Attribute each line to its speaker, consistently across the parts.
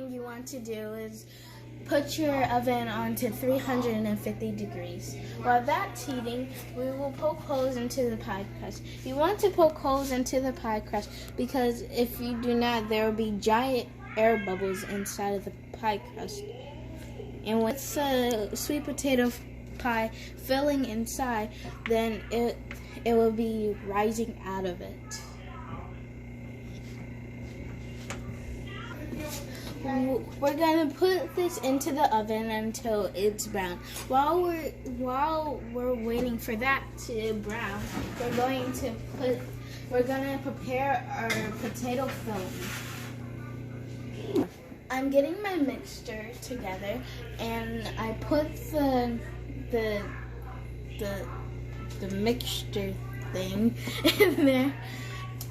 Speaker 1: thing you want to do is put your oven onto 350 degrees. While that's heating, we will poke holes into the pie crust. You want to poke holes into the pie crust because if you do not, there will be giant air bubbles inside of the pie crust. And when it's a sweet potato pie filling inside, then it will be rising out of it. We're gonna put this into the oven until it's brown. While we're waiting for that to brown, we're gonna prepare our potato filling. I'm getting my mixture together, and I put the mixture thing in there,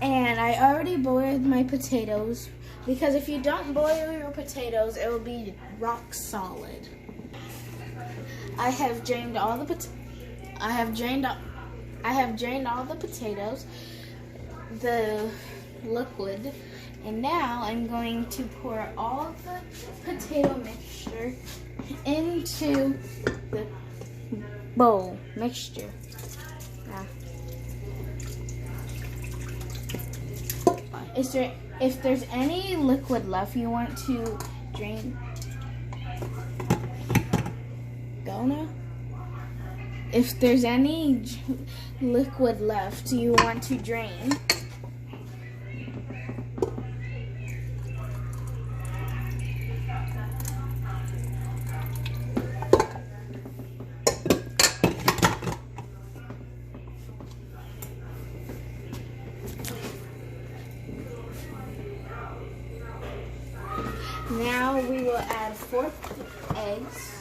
Speaker 1: and I already boiled my potatoes. Because if you don't boil your potatoes, it will be rock solid. I have drained all the potatoes, the liquid, and now I'm going to pour all the potato mixture into the bowl mixture. If there's any liquid left you want to drain, go now. If there's any liquid left you want to drain, now we will add 4 eggs.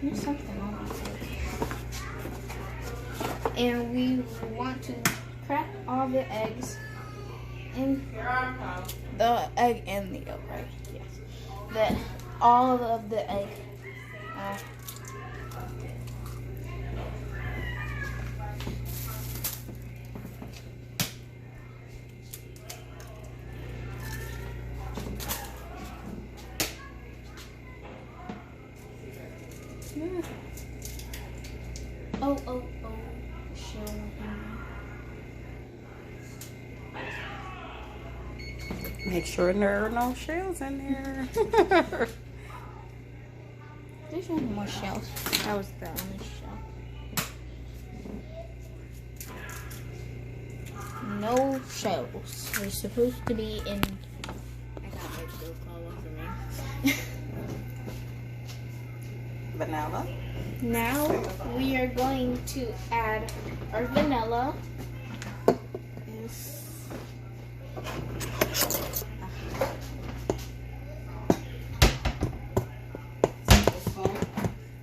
Speaker 1: There's something on this egg. And we want to crack all the eggs in the egg and the yolk, right? Yes. All of the egg. Oh, shell.
Speaker 2: Make sure there are no shells in there.
Speaker 1: There's no more shells. That was the only shell. No shells. They're supposed to be in. I got my blue color for me.
Speaker 2: Vanilla.
Speaker 1: Now we are going to add our vanilla.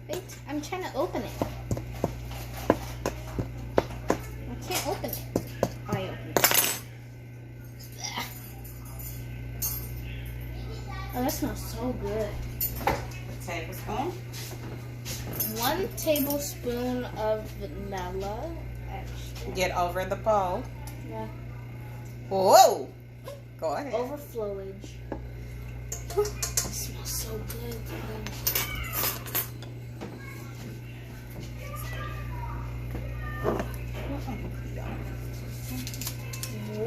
Speaker 1: Wait, I'm trying to open it. I can't open it. I opened it. Oh, that smells so good.
Speaker 2: A tablespoon.
Speaker 1: 1 tablespoon of vanilla.
Speaker 2: Get over the bowl.
Speaker 1: Yeah.
Speaker 2: Whoa! Go ahead.
Speaker 1: Overflowage. It smells so good.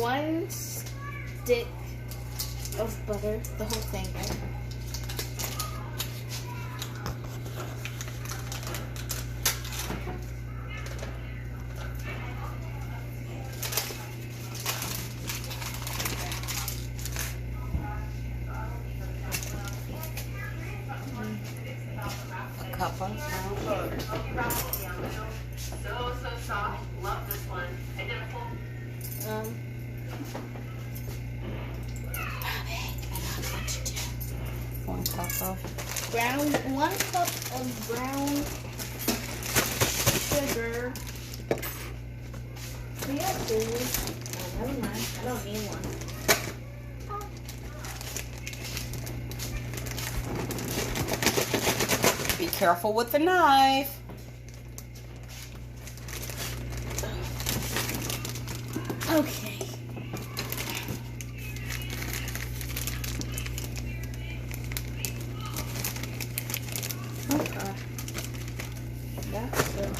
Speaker 1: 1 stick of butter, the whole thing, right?
Speaker 2: A cup of butter.
Speaker 3: So soft. Love this one. Identical.
Speaker 2: One cup of
Speaker 1: 1 cup of brown sugar. We have 2. Oh, never mind. I don't need 1.
Speaker 2: Be careful with the knife.
Speaker 1: Okay. Okay. That's good.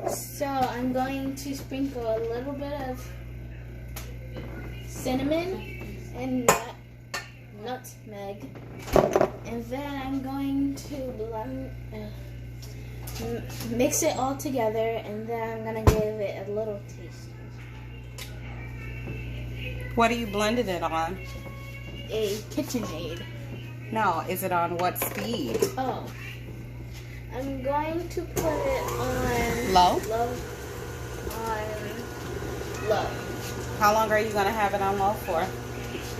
Speaker 1: So I'm going to sprinkle a little bit of cinnamon and nutmeg, and then I'm going to mix it all together, and then I'm gonna give it a little taste.
Speaker 2: What are you blending it on?
Speaker 1: A KitchenAid.
Speaker 2: No, is it on what speed?
Speaker 1: Oh, I'm going to put it on
Speaker 2: Low?
Speaker 1: Low.
Speaker 2: How long are you going to have it on low for?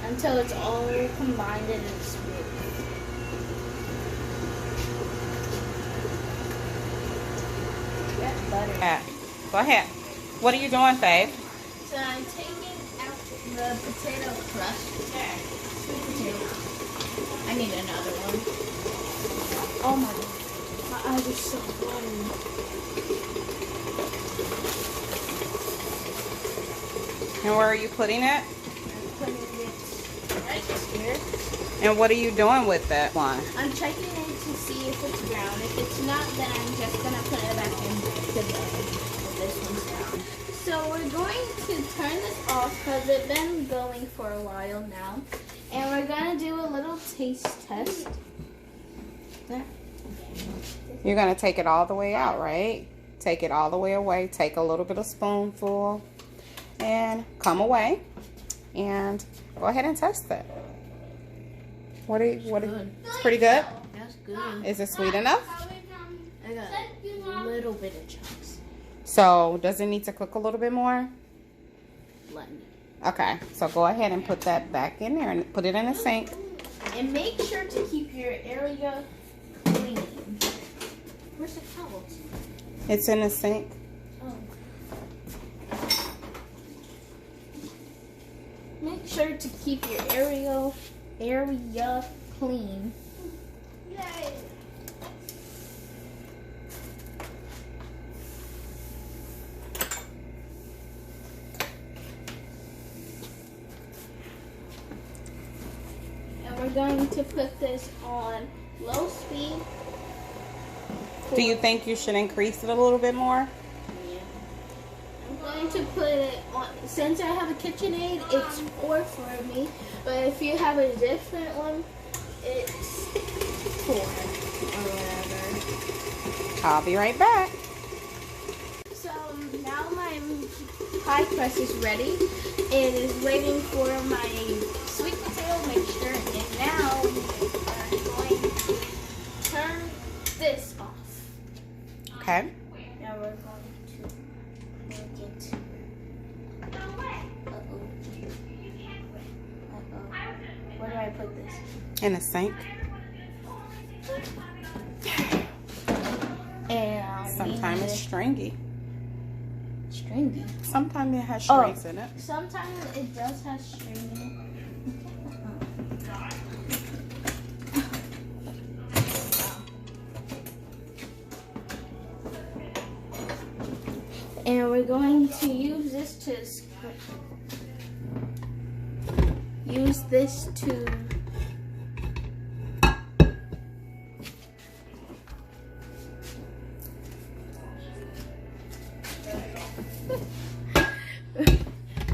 Speaker 1: Until it's all combined and it's smooth. That butter.
Speaker 2: Yeah. Go ahead. What are you doing, Faith?
Speaker 1: So I'm taking out the potato crust. Sweet potato. I need another one. Oh my god. My eyes are so bloody.
Speaker 2: And where are you putting it?
Speaker 1: I'm putting it right here.
Speaker 2: And what are you doing with that one?
Speaker 1: I'm checking it to see if it's brown. If it's not, then I'm just going to put it back into the oven. This one's brown. So we're going to turn this off because it's been going for a while now. And we're going to do a little taste test.
Speaker 2: You're going to take it all the way out, right? Take it all the way away. Take a little bit of spoonful. And come away. And go ahead and test it. It's pretty good?
Speaker 1: That's good.
Speaker 2: Is it sweet enough?
Speaker 1: I got a little bit of chunks.
Speaker 2: So, does it need to cook a little bit more?
Speaker 1: Let me.
Speaker 2: Okay, so go ahead and put that back in there and put it in the sink.
Speaker 1: And make sure to keep your area clean. Where's the towels?
Speaker 2: It's in the sink.
Speaker 1: Oh. Make sure to keep your area clean. Yay. And we're going to put this on low speed.
Speaker 2: Do you think you should increase it a little bit more?
Speaker 1: Yeah. I'm going to put it on, since I have a KitchenAid, it's 4 for me. But if you have a different one, it's 4 or whatever.
Speaker 2: I'll be right back.
Speaker 1: So now my pie crust is ready. It is waiting for my sweet potato mixture. And now we are going to turn this off.
Speaker 2: Okay.
Speaker 1: Now we're going to make it. Where do I put this?
Speaker 2: In the sink.
Speaker 1: And
Speaker 2: Sometimes it's stringy.
Speaker 1: stringy.
Speaker 2: Sometimes it has strings in it.
Speaker 1: Sometimes it does have string in it. And we're going to use this to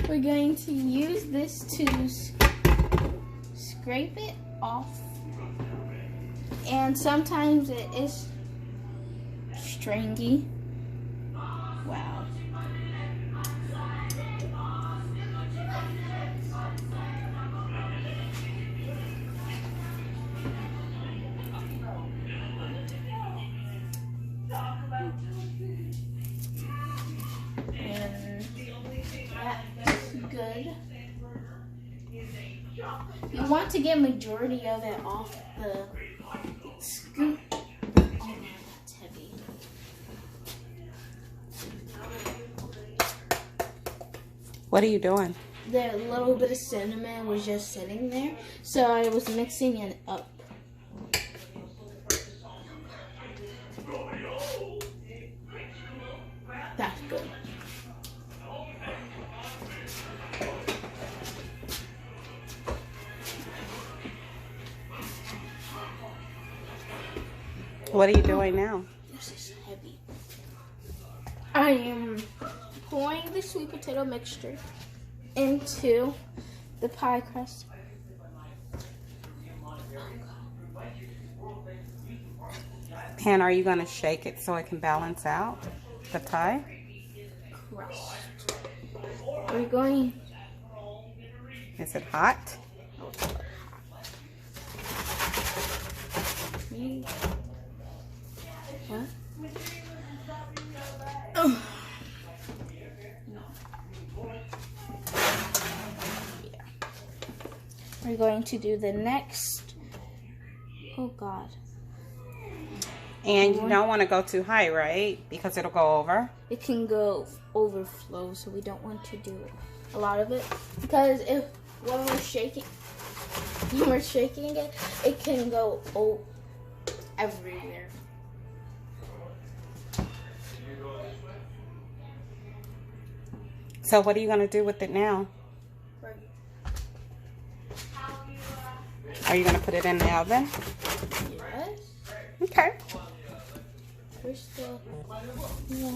Speaker 1: we're going to use this to scrape it off. And sometimes it is stringy. Wow. And that's good. You want to get majority of it off the scoop. Oh man, that's heavy.
Speaker 2: What are you doing?
Speaker 1: The little bit of cinnamon was just sitting there, so I was mixing it up.
Speaker 2: What are you doing now?
Speaker 1: This is heavy. I am pouring the sweet potato mixture into the pie crust.
Speaker 2: And are you going to shake it so it can balance out the pie?
Speaker 1: Crust. We're going.
Speaker 2: Is it hot?
Speaker 1: What? We're going to do the next. Oh God.
Speaker 2: And you don't want to go too high, right? Because it'll go over.
Speaker 1: It can go overflow, so we don't want to do a lot of it. Because when we're shaking it, it can go everywhere.
Speaker 2: So what are you going to do with it now? Are you going to put it in the oven?
Speaker 1: Yes.
Speaker 2: Okay.
Speaker 1: We're still there.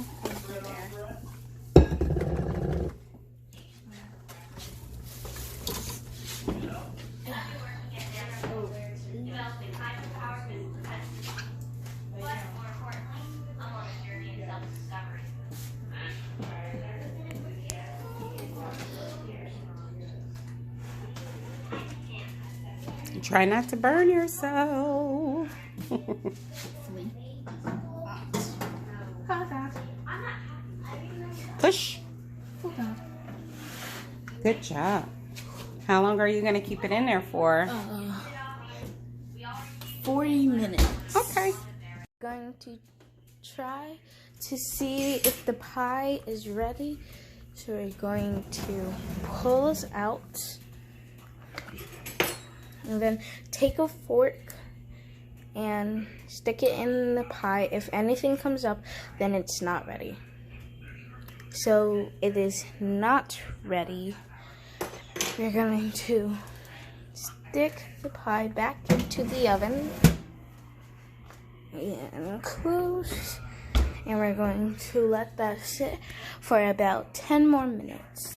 Speaker 2: Try not to burn yourself. Push. Good job. How long are you going to keep it in there for?
Speaker 1: 40 minutes.
Speaker 2: Okay.
Speaker 1: Going to try to see if the pie is ready. So we're going to pull this out. And then take a fork and stick it in the pie. If anything comes up, then it's not ready. So it is not ready. We're going to stick the pie back into the oven and close. And we're going to let that sit for about 10 more minutes.